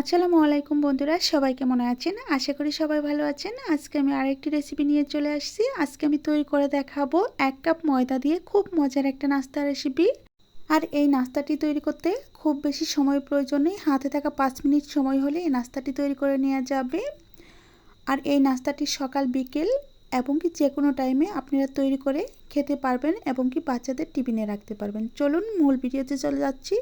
আসসালামু আলাইকুম বন্ধুরা, সবাই কেমন আছেন? আশা করি সবাই ভালো আছেন। আজকে আমি আরেকটি রেসিপি নিয়ে চলে আসছি। আজকে আমি তৈরি করে দেখাবো 1 কাপ ময়দা দিয়ে খুব মজার একটা নাস্তা রেসিপি। আর এই নাস্তাটি তৈরি করতে খুব বেশি সময় প্রয়োজন নেই। হাতে থাকা 5 মিনিট সময় হলে এই নাস্তাটি তৈরি করে নেওয়া যাবে। আর এই নাস্তাটি সকাল বিকেল এবং কি যে কোনো টাইমে আপনারা তৈরি করে খেতে পারবেন এবং কি বাচ্চাদের টিফিনে রাখতে পারবেন। চলুন মূল ভিডিওতে চলে যাচ্ছি।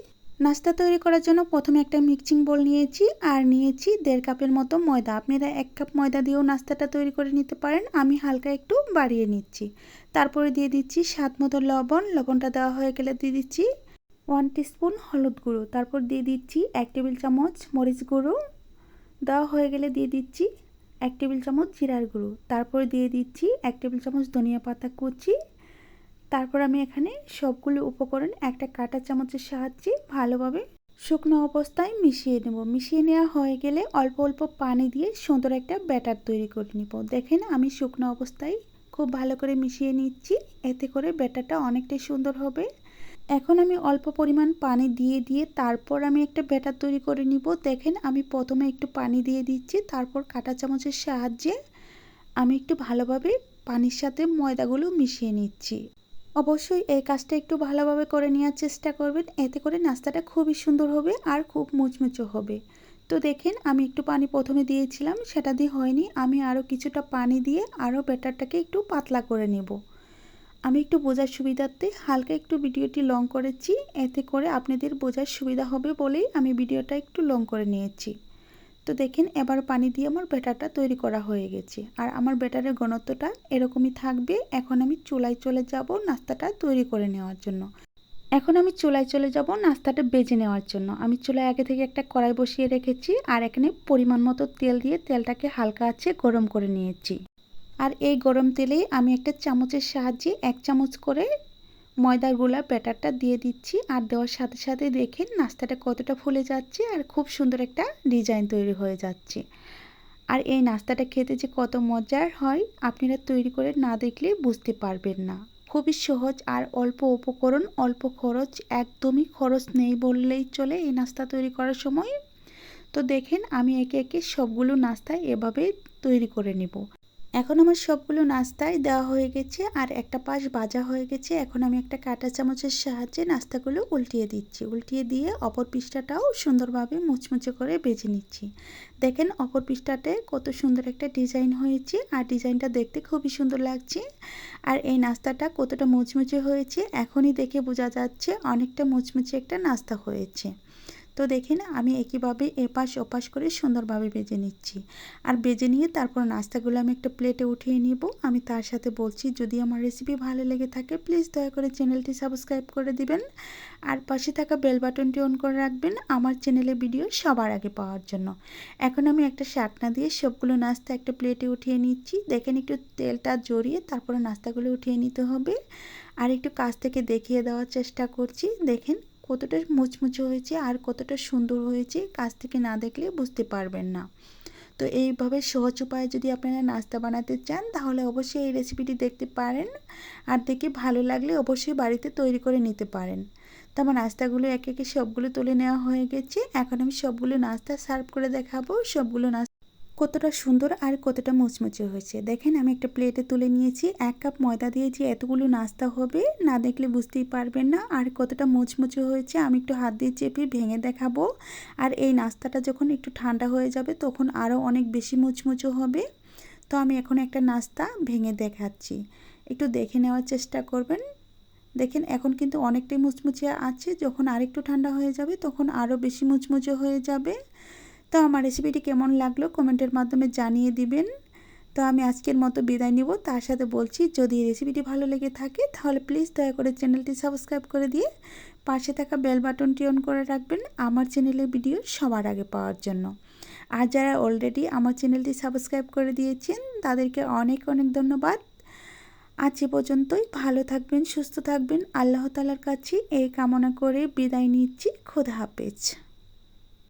নাস্তা তৈরি করার জন্য প্রথমে একটা মিক্সিং বোল নিয়েছি আর নিয়েছি 1.5 কাপের মতো ময়দা। আপনারা 1 কাপ ময়দা দিয়েও নাস্তাটা তৈরি করে নিতে পারেন। আমি হালকা একটু বাড়িয়ে নিচ্ছি। তারপরে দিয়ে দিচ্ছি স্বাদ মতো লবণ। লবণটা দেওয়া হয়ে গেলে দিয়ে দিচ্ছি 1 টিস্পুন হলুদ গুঁড়ো। তারপর দিয়ে দিচ্ছি 1 টেবিল চামচ মরিচ গুঁড়ো। দেওয়া হয়ে গেলে দিয়ে দিচ্ছি 1 টেবিল চামচ জিরার গুঁড়ো। তারপর দিয়ে দিচ্ছি 1 টেবিল চামচ ধনিয়া পাতা কুচি। তারপর আমি এখানে সবগুলো উপকরণ একটা কাঁটা চামচের সাহায্যে ভালোভাবে শুকনো অবস্থায় মিশিয়ে নেব। মিশিয়ে নেওয়া হয়ে গেলে অল্প অল্প পানি দিয়ে সুন্দর একটা ব্যাটার তৈরি করে নেব। দেখেন আমি শুকনো অবস্থায় খুব ভালো করে মিশিয়ে নিচ্ছি, এতে করে ব্যাটারটা অনেকটাই সুন্দর হবে। এখন আমি অল্প পরিমাণ পানি দিয়ে তারপর আমি একটা ব্যাটার তৈরি করে নিব। দেখেন আমি প্রথমে একটু পানি দিয়ে দিচ্ছি, তারপর কাঁটা চামচের সাহায্যে আমি একটু ভালোভাবে পানির সাথে ময়দাগুলো মিশিয়ে নিচ্ছি। অবশ্যই এই কাজটা একটু ভালোভাবে করে নেওয়ার চেষ্টা করবেন, এতে করে নাস্তাটা খুবই সুন্দর হবে আর খুব মুচমুচে হবে। তো দেখেন আমি একটু পানি প্রথমে দিয়েছিলাম, সেটা দিয়ে হয়নি। আমি আরও কিছুটা পানি দিয়ে আরও ব্যাটারটাকে একটু পাতলা করে নেব। আমি একটু বোঝার সুবিধার্থে হালকা একটু ভিডিওটি লং করেছি, এতে করে আপনাদের বোঝার সুবিধা হবে বলেই আমি ভিডিওটা একটু লং করে নিয়েছি। তো দেখেন এবার পানি দিয়ে আমার ব্যাটারটা তৈরি করা হয়ে গেছে আর আমার ব্যাটারের ঘনত্বটা এরকমই থাকবে। এখন আমি চুলায় চলে যাব নাস্তাটা তৈরি করে নেওয়ার জন্য। নাস্তাটা বেজে নেওয়ার জন্য আমি চুলায় আগে থেকে একটা কড়াই বসিয়ে রেখেছি আর এখানে পরিমাণ মতো তেল দিয়ে তেলটাকে হালকা আঁচে গরম করে নিয়েছি। আর এই গরম তেলেই আমি একটা চামচের সাহায্যে 1 চামচ করে ময়দার গোলা ব্যাটারটা দিয়ে দিচ্ছি। আর দেওয়ার সাথে সাথে দেখেন নাস্তাটা কতটা ফুলে যাচ্ছে আর খুব সুন্দর একটা ডিজাইন তৈরি হয়ে যাচ্ছে। আর এই নাস্তাটা খেতে যে কত মজার হয় আপনারা তৈরি করে না দেখলে বুঝতে পারবেন না। খুবই সহজ আর অল্প উপকরণ, অল্প খরচ, একদমই খরচ নেই বললেই চলে এই নাস্তা তৈরি করার সময়। তো দেখেন আমি একে একে সবগুলো নাস্তা এভাবে তৈরি করে নেব। এখন আমার সবগুলো নাস্তায় দেওয়া হয়ে গেছে আর একটা পাশ ভাজা হয়ে গেছে। এখন আমি একটা কাঁটা চামচের সাহায্যে নাস্তাগুলো উল্টিয়ে দিচ্ছি। উল্টিয়ে দিয়ে অপর পৃষ্ঠাটাও সুন্দরভাবে মুচমুচে করে ভেজে নিচ্ছি। দেখেন অপর পৃষ্ঠাতে কত সুন্দর একটা ডিজাইন হয়েছে আর ডিজাইনটা দেখতে খুবই সুন্দর লাগছে। আর এই নাস্তাটা কতটা মুচমুচে হয়েছে এখনই দেখে বোঝা যাচ্ছে অনেকটা মুচমুচে একটা নাস্তা হয়েছে। তো দেখেন আমি একইভাবে এপাশ ওপাশ করে সুন্দরভাবে ভেজে নিচ্ছি। আর ভেজে নিয়ে তারপর নাস্তাগুলো আমি একটা প্লেটে উঠিয়ে নিব। আমি তার সাথে বলছি যদি আমার রেসিপি ভালো লেগে থাকে প্লিজ দয়া করে চ্যানেলটি সাবস্ক্রাইব করে দিবেন আর পাশে থাকা বেল বাটনটি অন করে রাখবেন আমার চ্যানেলের ভিডিও সবার আগে পাওয়ার জন্য। এখন আমি একটা শাকনা দিয়ে সবগুলো নাস্তা একটা প্লেটে উঠিয়ে নিচ্ছি। দেখেন একটু তেলটা জড়িয়ে তারপরে নাস্তাগুলো উঠিয়ে নিতে হবে। আর একটু কাছ থেকে দেখিয়ে দেওয়ার চেষ্টা করছি। দেখেন কতটা মুচমুচে হয়েছে আর কতটা সুন্দর হয়েছে, কাছ থেকে না দেখলে বুঝতে পারবেন না। তো এইভাবে সহজ উপায়ে যদি আপনারা নাস্তা বানাতে চান তাহলে অবশ্যই এই রেসিপিটি দেখতে পারেন আর দেখে ভালো লাগলে অবশ্যই বাড়িতে তৈরি করে নিতে পারেন। তো আমার নাস্তাগুলো একে একে সবগুলো তুলে নেওয়া হয়ে গেছে। এখন আমি সবগুলো নাস্তা সার্ভ করে দেখাবো সবগুলো নাস্তা কতটা সুন্দর আর কতটা মুচমুচে হয়েছে। দেখেন আমি একটা প্লেটে তুলে নিয়েছি। 1 কাপ ময়দা দিয়ে যে এতগুলো নাস্তা হবে না দেখলে বুঝতেই পারবেন না আর কতটা মুচমুচে হয়েছে। আমি একটু হাত দিয়ে চেপে ভেঙে দেখাবো। আর এই নাস্তাটা যখন একটু ঠান্ডা হয়ে যাবে তখন আরও অনেক বেশি মুচমুচে হবে। তো আমি এখন একটা নাস্তা ভেঙে দেখাচ্ছি, একটু দেখে নেওয়ার চেষ্টা করবেন। দেখেন এখন কিন্তু অনেকটাই মুচমুচে আছে, যখন আরেকটু ঠান্ডা হয়ে যাবে তখন আরও বেশি মুচমুচে হয়ে যাবে। তো আমার রেসিপিটি কেমন লাগলো কমেন্টের মাধ্যমে জানিয়ে দিবেন। তো আমি আজকের মতো বিদায় নিব, তার সাথে বলছি যদি রেসিপিটি ভালো লেগে থাকে তাহলে প্লিজ দয়া করে চ্যানেলটি সাবস্ক্রাইব করে দিয়ে পাশে থাকা বেল বাটনটি অন করে রাখবেন আমার চ্যানেলের ভিডিও সবার আগে পাওয়ার জন্য। আর যারা অলরেডি আমার চ্যানেলটি সাবস্ক্রাইব করে দিয়েছেন তাদেরকে অনেক অনেক ধন্যবাদ। আজ এ পর্যন্তই, ভালো থাকবেন, সুস্থ থাকবেন, আল্লাহ তাআলার কাছে এই কামনা করে বিদায় নিচ্ছি। খোদা হাফেজ।